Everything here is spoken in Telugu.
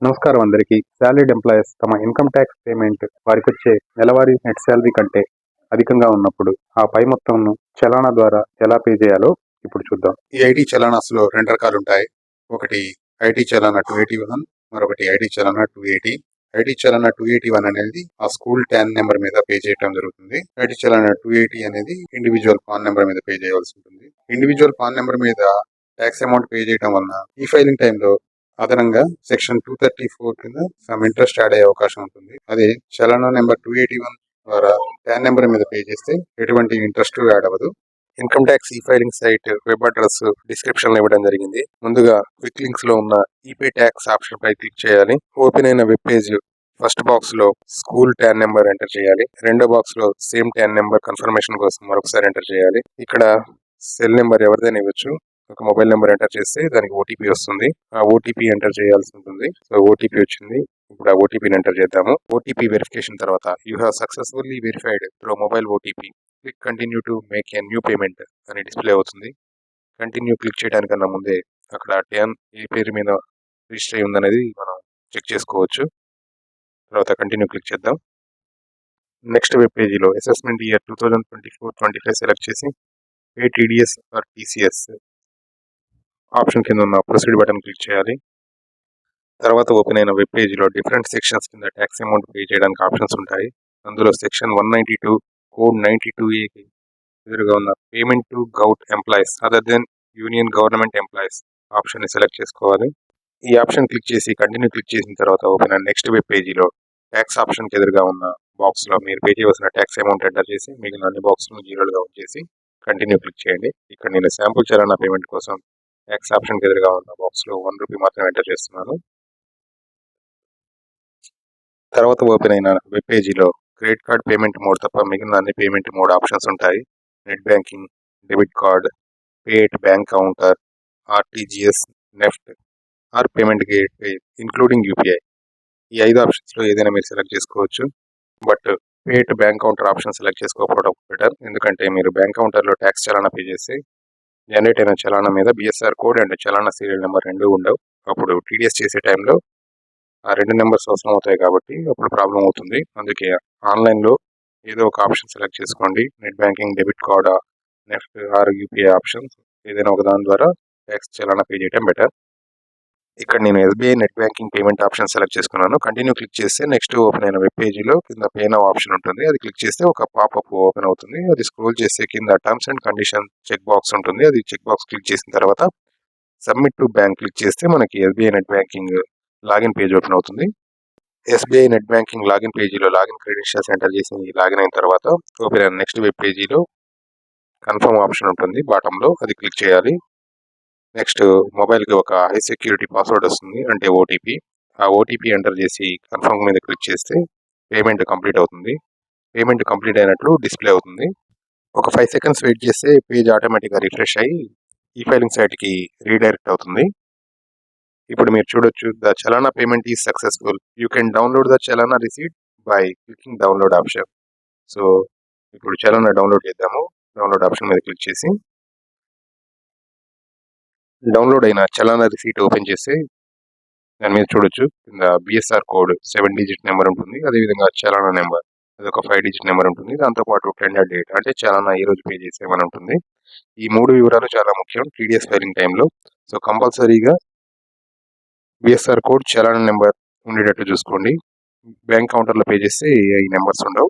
నమస్కారం అందరికీ. సాలరీడ్ ఎంప్లాయీస్ తమ ఇన్కమ్ ట్యాక్స్ పేమెంట్ వారికొచ్చే నెలవారీ నెట్ శాలరీ కంటే అధికంగా ఉన్నప్పుడు ఆ పై మొత్తంను చలానా ద్వారా ఎలా పే చేయాలో ఇప్పుడు చూద్దాం. ఈ ఐటీ చలానాస్లో 2 రకాలు ఉంటాయి. ఒకటి ఐటీ చలానా 281, మరొకటి ఐటీ చలానా 280. ఐటీ చలానా 281 అనేది ఆ స్కూల్ ట్యాన్ నెంబర్ మీద పే చేయడం జరుగుతుంది. ఐటీ చలానా 280 అనేది ఇండివిజువల్ పాన్ నెంబర్ మీద పే చేయాల్సి ఉంటుంది. ఇండివిజువల్ పాన్ నెంబర్ మీద ట్యాక్స్ అమౌంట్ పే చేయడం వలన ఈ ఫైలింగ్ టైంలో అదనంగా సెక్షన్ 234 కింద సమ్ ఇంట్రెస్ట్ యాడ్ అయ్యే అవకాశం ఉంటుంది. అదే చలానా నెంబర్ 281 ద్వారా ట్యాన్ నెంబర్ మీద పే చేస్తే ఎటువంటి ఇంట్రెస్ట్ యాడ్ అవ్వదు. Income tax e filing site web address description లో ఇవ్వడం జరిగింది. ముందుగా క్విక్ లింక్స్ లో ఉన్న ఈపే ట్యాక్స్ ఆప్షన్ పై క్లిక్ చేయాలి. ఓపెన్ అయిన వెబ్ పేజ్ ఫస్ట్ బాక్స్ లో స్కూల్ ట్యాన్ నెంబర్ ఎంటర్ చేయాలి. రెండో బాక్స్ లో సేమ్ ట్యాన్ నెంబర్ కన్ఫర్మేషన్ కోసం మరొకసారి ఎంటర్ చేయాలి. ఇక్కడ సెల్ నెంబర్ ఎవరిదైనా ఇవ్వచ్చు. ఒక మొబైల్ నెంబర్ ఎంటర్ చేస్తే దానికి ఓటీపీ వస్తుంది. ఆ ఓటీపీ ఎంటర్ చేయాల్సి ఉంటుంది. సో ఓటీపీ వచ్చింది. ఇప్పుడు ఆ ఓటీపీని ఎంటర్ చేద్దాము. ఓటీపీ వెరిఫికేషన్ తర్వాత you have successfully verified through mobile OTP. Click continue to make a new payment అని డిస్ప్లే అవుతుంది. కంటిన్యూ క్లిక్ చేయడానికన్నా ముందే అక్కడ ట్యాన్ ఏ పేరు మీద రిజిస్టర్ అయి ఉందనేది మనం చెక్ చేసుకోవచ్చు. తర్వాత కంటిన్యూ క్లిక్ చేద్దాం. నెక్స్ట్ వెబ్ పేజీలో అసెస్మెంట్ ఇయర్ 2024-25 సెలెక్ట్ చేసి pay TDS or TCS option కింద ఉన్న ప్రొసీడ్ బటన్ క్లిక్ చేయాలి. తర్వాత ఓపెన్ అయిన వెబ్ పేజీలో డిఫరెంట్ సెక్షన్స్ కింద ట్యాక్స్ అమౌంట్ పే చేయడానికి ఆప్షన్స్ ఉంటాయి. అందులో సెక్షన్ 192 కోడ్ 92A ఎదురుగా ఉన్న payment to govt employees other than union government employees option ని సెలెక్ట్ చేసుకోవాలి. ఈ ఆప్షన్ క్లిక్ చేసి కంటిన్యూ క్లిక్ చేసిన తర్వాత ఓపెన్ అయిన నెక్స్ట్ వెబ్ పేజీలో ట్యాక్స్ ఆప్షన్ కి ఎదురుగా ఉన్న బాక్స్ లో మీరు పే చేయవలసిన ట్యాక్స్ అమౌంట్ ఎంటర్ చేసి మిగిలిన అన్ని బాక్స్ జీరోలుగా ఉంచేసి కంటిన్యూ క్లిక్ చేయండి. ఇక్కడ నేను శాంపుల్ చలానా పేమెంట్ కోసం ట్యాక్స్ ఆప్షన్ కి ఎదురుగా ఉన్న బాక్స్ లో 1 రూపీ మాత్రం ఎంటర్ చేస్తున్నాను. తర్వాత ఓపెన్ అయిన వెబ్ పేజీలో క్రెడిట్ కార్డ్ పేమెంట్ మోడ్ తప్ప మిగిలిన అన్ని పేమెంట్ మోడ్ ఆప్షన్స్ ఉంటాయి. Net banking, debit card, pay at bank counter, RTGS, NEFT or payment gateway including UPI. ఈ 5 ఆప్షన్స్లో ఏదైనా మీరు సెలెక్ట్ చేసుకోవచ్చు. But pay at bank counter option select చేసుకోకపోవడం బెటర్. ఎందుకంటే మీరు బ్యాంక్ కౌంటర్లో ట్యాక్స్ చలానా పే చేస్తే జనరేట్ అయిన చలానా మీద BSR code and challan serial number 2 ఉండవు. అప్పుడు టీడీఎస్ చేసే టైంలో ఆ 2 నెంబర్స్ అవసరం అవుతాయి కాబట్టి అప్పుడు ప్రాబ్లం అవుతుంది. అందుకే ఆన్లైన్లో ఏదో ఒక ఆప్షన్ సెలెక్ట్ చేసుకోండి. Net banking, debit card, NEFT are UPI options ఏదైనా ఒక దాని ద్వారా ట్యాక్స్ చలానా పే చేయడం బెటర్. ఇక్కడ నేను SBI net banking payment option select చేసుకున్నాను. కంటిన్యూ క్లిక్ చేస్తే నెక్స్ట్ ఓపెన్ అయిన వెబ్ పేజీలో కింద పే నౌ ఆప్షన్ ఉంటుంది. అది క్లిక్ చేస్తే ఒక పాపప్ ఓపెన్ అవుతుంది. అది స్క్రోల్ చేస్తే కింద terms and condition check box ఉంటుంది. అది చెక్ బాక్స్ క్లిక్ చేసిన తర్వాత సబ్మిట్ టు బ్యాంక్ క్లిక్ చేస్తే మనకి SBI net banking login page open అవుతుంది. ఎస్బీఐ నెట్ బ్యాంకింగ్ లాగిన్ పేజీలో లాగిన్ క్రెడెన్షియల్స్ ఎంటర్ చేసి లాగిన్ అయిన తర్వాత ఓపెన్ అయిన నెక్స్ట్ వెబ్ పేజీలో కన్ఫర్మ్ ఆప్షన్ ఉంటుంది బాటంలో, అది క్లిక్ చేయాలి. నెక్స్ట్ మొబైల్కి ఒక హై సెక్యూరిటీ పాస్వర్డ్ వస్తుంది, అంటే ఓటీపీ. ఆ ఓటీపీ ఎంటర్ చేసి కన్ఫర్మ్ మీద క్లిక్ చేస్తే పేమెంట్ కంప్లీట్ అవుతుంది. పేమెంట్ కంప్లీట్ అయినట్లు డిస్ప్లే అవుతుంది. ఒక 5 సెకండ్స్ వెయిట్ చేస్తే పేజ్ ఆటోమేటిక్గా రిఫ్రెష్ అయ్యి ఈ ఫైలింగ్ సైట్కి రీడైరెక్ట్ అవుతుంది. ఇప్పుడు మీరు చూడొచ్చు, the challan payment is successful. You can download the challan receipt by clicking download option. So ఇప్పుడు చలానా డౌన్లోడ్ చేద్దాము. డౌన్లోడ్ ఆప్షన్ మీద క్లిక్ చేసి డౌన్లోడ్ అయిన చలానా రిసీట్ ఓపెన్ చేస్తే దాని మీద చూడొచ్చు, కింద బిఎస్ఆర్ కోడ్ 7 డిజిట్ నెంబర్ ఉంటుంది. అదేవిధంగా చలానా నెంబర్ అది ఒక 5 డిజిట్ నెంబర్ ఉంటుంది. దాంతోపాటు టెండర్ డేట్ అంటే చలానా ఈ రోజు పే చేసేమని ఉంటుంది. ఈ 3 వివరాలు చాలా ముఖ్యం టీడీఎస్ ఫైలింగ్ టైంలో. సో కంపల్సరీగా బిఎస్ఆర్ కోడ్, చలానా నెంబర్ ఉండేటట్టు చూసుకోండి. బ్యాంక్ కౌంటర్లో పే చేస్తే ఈ నెంబర్స్ ఉండవు.